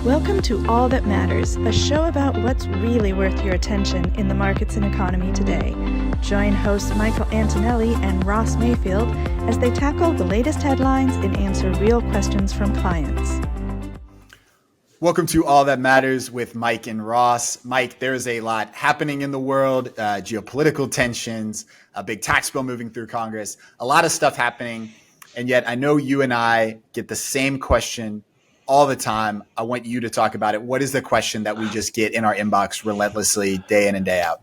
Welcome to All That Matters, a show about what's really worth your attention in the markets and economy today. Join hosts Michael Antonelli and Ross Mayfield as they tackle the latest headlines and answer real questions from clients. Welcome to All That Matters with Mike and Ross. Mike, there's a lot happening in the world, geopolitical tensions, a big tax bill moving through Congress, a lot of stuff happening. And yet I know you and I get the same question all the time. I want you to talk about it. What is the question that we just get in our inbox relentlessly day in and day out?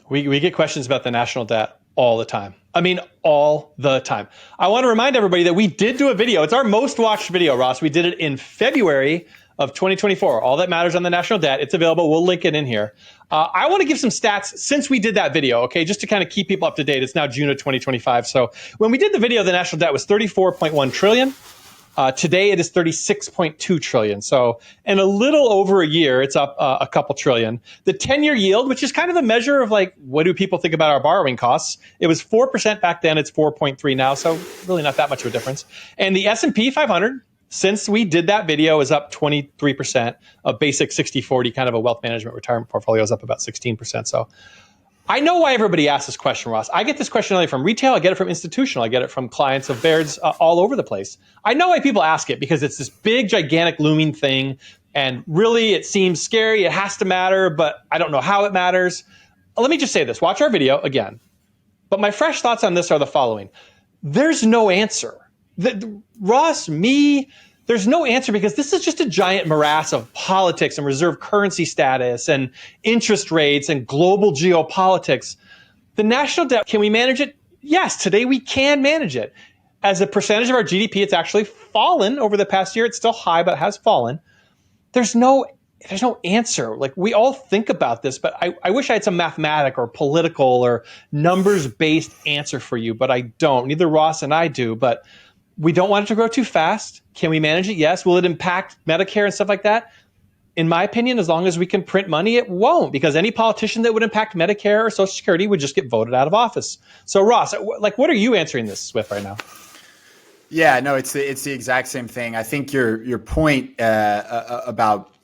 We get questions about the national debt all the time. I mean, all the time. I want to remind everybody that we did do a video. It's our most watched video, Ross. We did it in February of 2024. All That Matters on the national debt. It's available. We'll link it in here. I want to give some stats since we did that video, okay, just to kind of keep people up to date. It's now June of 2025. So when we did the video, the national debt was 34.1 trillion. Today it is 36.2 trillion. So in a little over a year, it's up a couple trillion. The 10-year yield, which is kind of a measure of like, what do people think about our borrowing costs? It was 4% back then. It's 4.3 now. So really not that much of a difference. And the S&P 500, since we did that video, is up 23%. A basic 60-40 kind of a wealth management retirement portfolio is up about 16%. So I know why everybody asks this question, Ross. I get this question only from retail. I get it from institutional. I get it from clients of Baird's all over the place. I know why people ask it, because it's this big, gigantic, looming thing. And really, it seems scary. It has to matter, but I don't know how it matters. Let me just say this. Watch our video again. But my fresh thoughts on this are the following. There's no answer. Ross, me, there's no answer, because this is just a giant morass of politics and reserve currency status and interest rates and global geopolitics. The national debt, can we manage it? Yes, today we can manage it. As a percentage of our GDP, it's actually fallen over the past year. It's still high, but it has fallen. There's no answer. Like, we all think about this, but I wish I had some mathematic or political or numbers-based answer for you, but I don't. Neither Ross and I do, but we don't want it to grow too fast. Can we manage it? Yes. Will it impact Medicare and stuff like that? In my opinion, as long as we can print money, it won't, because any politician that would impact Medicare or Social Security would just get voted out of office. So Ross, like, what are you answering this with right now? Yeah, no, it's the exact same thing. I think your point about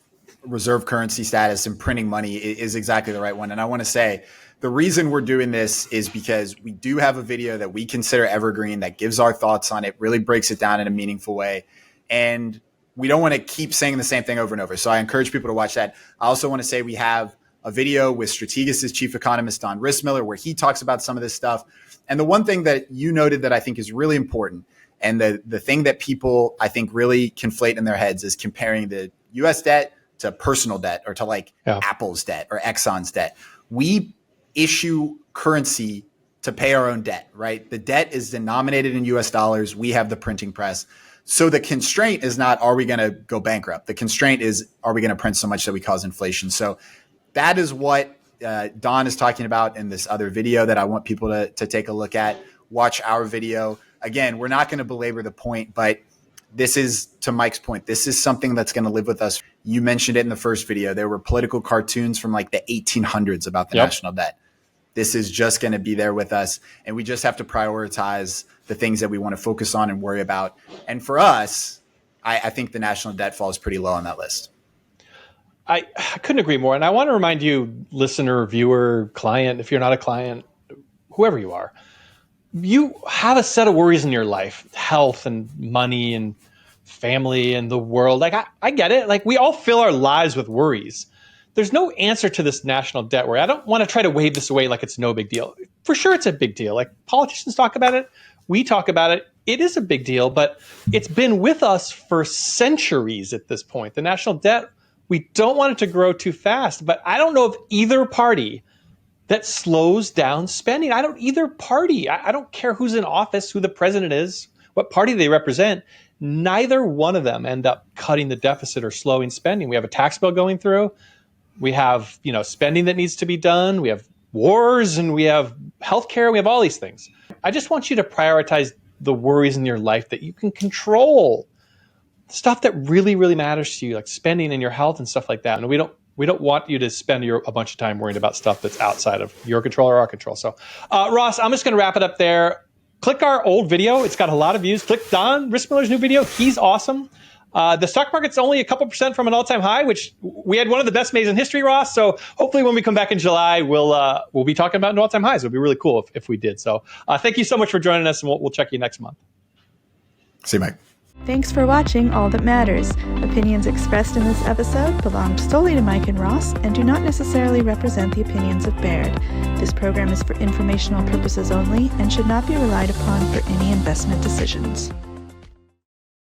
reserve currency status and printing money is exactly the right one. And I want to say, the reason we're doing this is because we do have a video that we consider evergreen that gives our thoughts on it, really breaks it down in a meaningful way. And we don't want to keep saying the same thing over and over. So I encourage people to watch that. I also want to say we have a video with Strategas' chief economist, Don Rissmiller, where he talks about some of this stuff. And the one thing that you noted that I think is really important, and the thing that people, I think, really conflate in their heads, is comparing the US debt to personal debt, or to like Apple's debt or Exxon's debt. We issue currency to pay our own debt, right? The debt is denominated in US dollars. We have the printing press. So the constraint is not, are we going to go bankrupt? The constraint is, are we going to print so much that we cause inflation? So that is what Don is talking about in this other video that I want people to take a look at. Watch our video. Again, we're not going to belabor the point, but this is, to Mike's point, this is something that's going to live with us. You mentioned it in the first video. There were political cartoons from like the 1800s about the national debt. This is just going to be there with us. And we just have to prioritize the things that we want to focus on and worry about. And for us, I think the national debt falls pretty low on that list. I couldn't agree more. And I want to remind you, listener, viewer, client, if you're not a client, whoever you are, you have a set of worries in your life, health and money and family and the world. Like, I get it. Like, we all fill our lives with worries. There's no answer to this national debt worry. I don't want to try to wave this away like it's no big deal. For sure, it's a big deal. Like, politicians talk about it. We talk about it. It is a big deal, but it's been with us for centuries at this point. The national debt, we don't want it to grow too fast, but I don't know of either party that slows down spending. Either party. I don't care who's in office, who the president is, what party they represent. Neither one of them end up cutting the deficit or slowing spending. We have a tax bill going through. We have, spending that needs to be done. We have wars, and we have healthcare. We have all these things. I just want you to prioritize the worries in your life that you can control. Stuff that really, really matters to you, like spending and your health and stuff like that. And we don't want you to spend a bunch of time worrying about stuff that's outside of your control or our control. So, Ross, I'm just going to wrap it up there. Click our old video. It's got a lot of views. Click Don Rissmiller's new video. He's awesome. The stock market's only a couple percent from an all-time high, which we had one of the best Mays in history, Ross. So hopefully when we come back in July, we'll be talking about new all-time highs. It would be really cool if we did. So thank you so much for joining us, and we'll check you next month. See you, Mike. Thanks for watching All That Matters. Opinions expressed in this episode belong solely to Mike and Ross and do not necessarily represent the opinions of Baird. This program is for informational purposes only and should not be relied upon for any investment decisions.